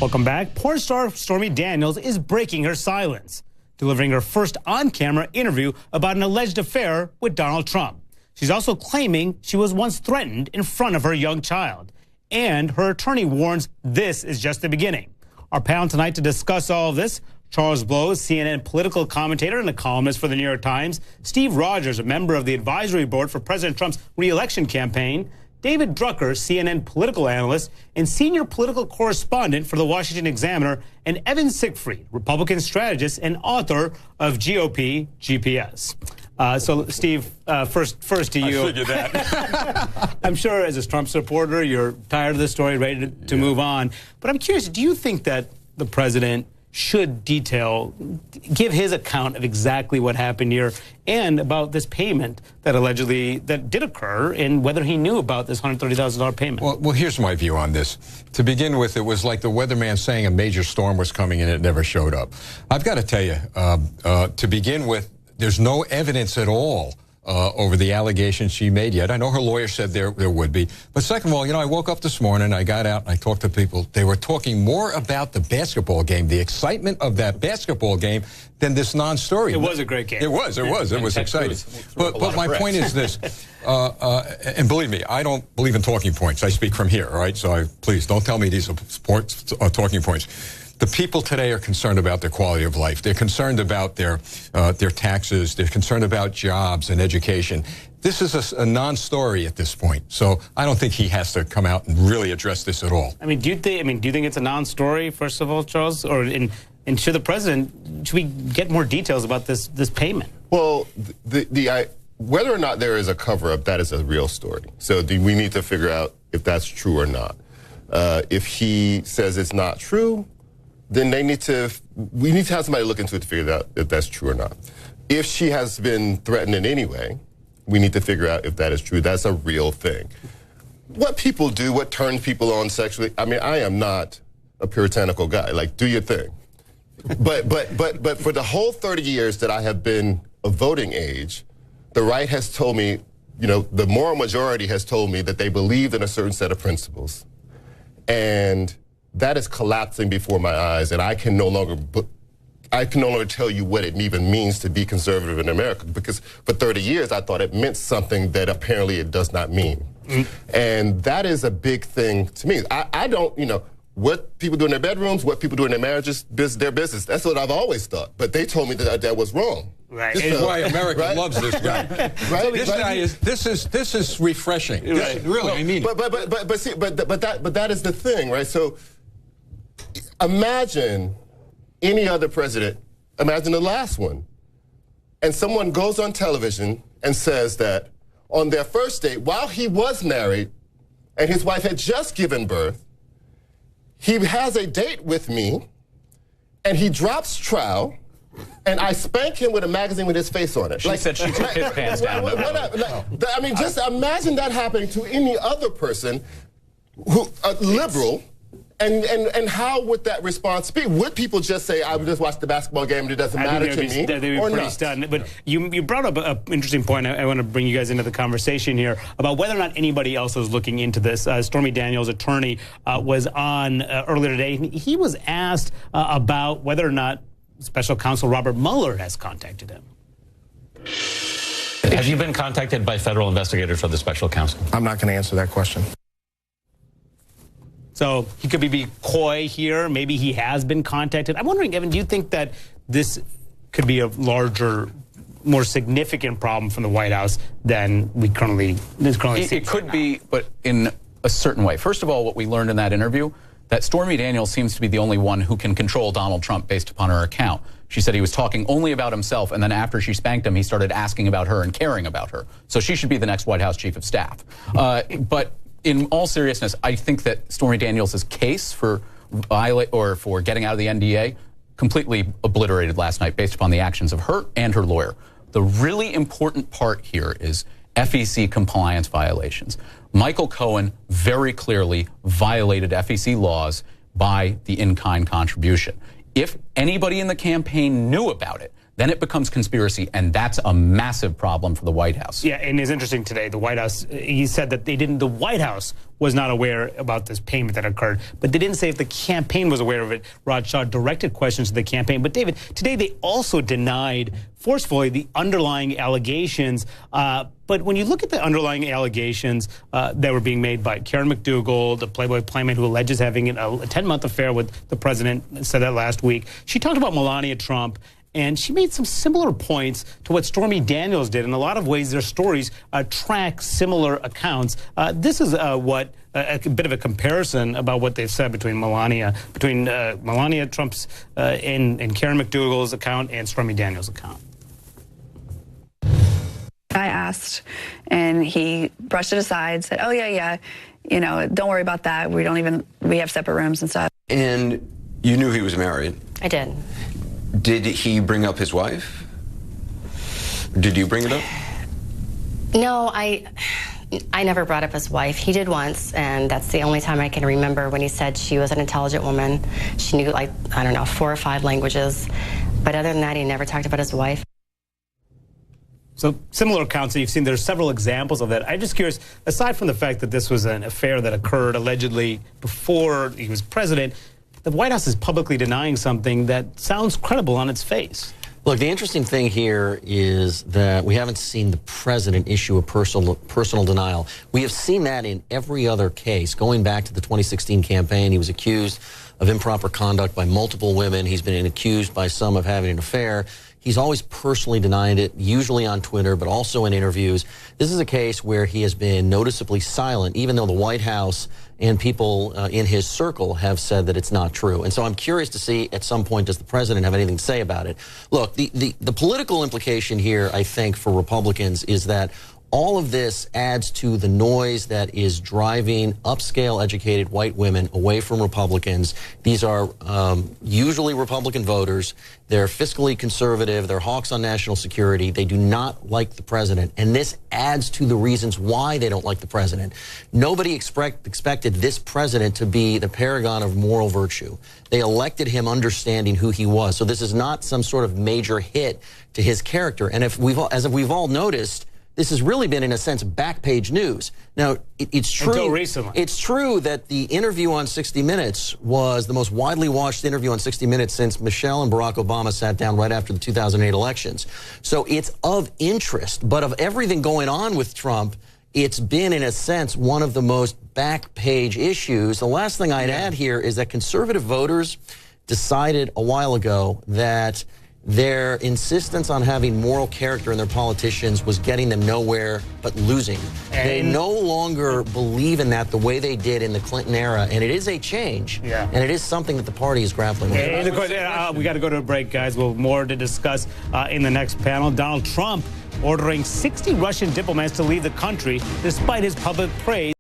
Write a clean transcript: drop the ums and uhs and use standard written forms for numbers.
Welcome back. Porn star Stormy Daniels is breaking her silence, delivering her first on-camera interview about an alleged affair with Donald Trump. She's also claiming she was once threatened in front of her young child. And her attorney warns this is just the beginning. Our panel tonight to discuss all of this: Charles Blow, CNN political commentator and a columnist for the New York Times; Steve Rogers, a member of the advisory board for President Trump's re-election campaign; David Drucker, CNN political analyst and senior political correspondent for the Washington Examiner; and Evan Siegfried, Republican strategist and author of GOP GPS. So, Steve, first to you. I figured that. I'm sure as a Trump supporter, you're tired of the story, ready to move on. But I'm curious, do you think that the president should give his account of exactly what happened here and about this payment that did occur, and whether he knew about this $130,000 payment? Well, here's my view on this. To begin with, it was like the weatherman saying a major storm was coming and it never showed up. I've got to tell you, to begin with, there's no evidence at all over the allegations she made yet. I know her lawyer said there would be. But second of all, you know, I woke up this morning, I got out, and I talked to people. They were talking more about the basketball game, the excitement of that basketball game, than this non-story. It was a great game. It was exciting. But my point is this, and believe me, I don't believe in talking points. I speak from here, all right? So please don't tell me these are talking points. The people today are concerned about their quality of life. They're concerned about their taxes. They're concerned about jobs and education. This is a non-story at this point. So I don't think he has to come out and really address this at all. I mean, do you think it's a non-story, first of all, Charles? And should the president, should we get more details about this payment? Well, whether or not there is a cover-up, that is a real story. So we need to figure out if that's true or not. If he says it's not true, then we need to have somebody look into it to figure out if that's true or not. If she has been threatened in any way, we need to figure out if that is true. That's a real thing. What people do, what turns people on sexually, I mean, I am not a puritanical guy. Like, do your thing. But for the whole 30 years that I have been of voting age, the right has told me, you know, the moral majority has told me that they believed in a certain set of principles. And that is collapsing before my eyes, and I can no longer tell you what it even means to be conservative in America, because for 30 years I thought it meant something that apparently it does not mean. And that is a big thing to me. I don't, you know, what people do in their bedrooms, what people do in their marriages, their business. That's what I've always thought. But they told me that was wrong. Right. This is why America loves this guy. Right. This is refreshing. Right. Really, well, I mean it. But that is the thing, right? So imagine any other president, imagine the last one, and someone goes on television and says that on their first date, while he was married and his wife had just given birth, he has a date with me and he drops trowel and I spank him with a magazine with his face on it. She said she took his pants down. I mean, just imagine that happening to any other person, a liberal. And how would that response be? Would people just say, I would just watch the basketball game and it doesn't matter to me? They'd be pretty stunned. But you brought up an interesting point. I want to bring you guys into the conversation here about whether or not anybody else is looking into this. Stormy Daniels' attorney was on earlier today. He was asked about whether or not Special Counsel Robert Mueller has contacted him. Have you been contacted by federal investigators for the Special Counsel? I'm not going to answer that question. So he could be coy here. Maybe he has been contacted. I'm wondering, Evan, do you think that this could be a larger, more significant problem from the White House than we currently see? It could be, but in a certain way. First of all, what we learned in that interview, that Stormy Daniels seems to be the only one who can control Donald Trump based upon her account. She said he was talking only about himself, and then after she spanked him, he started asking about her and caring about her. So she should be the next White House chief of staff. But in all seriousness, I think that Stormy Daniels' case for getting out of the NDA completely obliterated last night based upon the actions of her and her lawyer. The really important part here is FEC compliance violations. Michael Cohen very clearly violated FEC laws by the in-kind contribution. If anybody in the campaign knew about it, then it becomes conspiracy, and that's a massive problem for the White House. Yeah, and it's interesting today, the White House, he said that the White House was not aware about this payment that occurred, but they didn't say if the campaign was aware of it. Raj Shah directed questions to the campaign. But David, today they also denied forcefully the underlying allegations. But when you look at the underlying allegations that were being made by Karen McDougal, the Playboy playmate who alleges having a 10-month affair with the president, said that last week. She talked about Melania Trump, and she made some similar points to what Stormy Daniels did. In a lot of ways, their stories track similar accounts. This is what a bit of a comparison about what they've said between Melania Trump's and Karen McDougal's account and Stormy Daniels' account. I asked, and he brushed it aside, said, "Oh yeah, you know, don't worry about that. We have separate rooms and stuff." And you knew he was married? I did. Did he bring up his wife? Did you bring it up? No, I never brought up his wife. He did once, and that's the only time I can remember when he said she was an intelligent woman. She knew, like, I don't know, 4 or 5 languages. But other than that, he never talked about his wife. So similar accounts that you've seen, there's several examples of that. I'm just curious, aside from the fact that this was an affair that occurred allegedly before he was president, the White House is publicly denying something that sounds credible on its face. Look, the interesting thing here is that we haven't seen the president issue a personal denial. We have seen that in every other case. Going back to the 2016 campaign, he was accused of improper conduct by multiple women. He's been accused by some of having an affair. He's always personally denied it, usually on Twitter, but also in interviews. This is a case where he has been noticeably silent, even though the White House and people in his circle have said that it's not true. And so I'm curious to see at some point, does the president have anything to say about it? Look, the political implication here, I think, for Republicans is that all of this adds to the noise that is driving upscale educated white women away from Republicans. These are usually Republican voters. They're fiscally conservative. They're hawks on national security. They do not like the president. And this adds to the reasons why they don't like the president. Nobody expected this president to be the paragon of moral virtue. They elected him understanding who he was. So this is not some sort of major hit to his character. And as we've all noticed, this has really been, in a sense, back page news. Now, it's true. Until recently. It's true that the interview on 60 Minutes was the most widely watched interview on 60 Minutes since Michelle and Barack Obama sat down right after the 2008 elections. So it's of interest. But of everything going on with Trump, it's been, in a sense, one of the most back page issues. The last thing I'd add here is that conservative voters decided a while ago that their insistence on having moral character in their politicians was getting them nowhere but losing. They no longer believe in that the way they did in the Clinton era, and it is a change, and it is something that the party is grappling with. And of course, we got to go to a break, guys. We'll have more to discuss in the next panel. Donald Trump ordering 60 Russian diplomats to leave the country despite his public praise.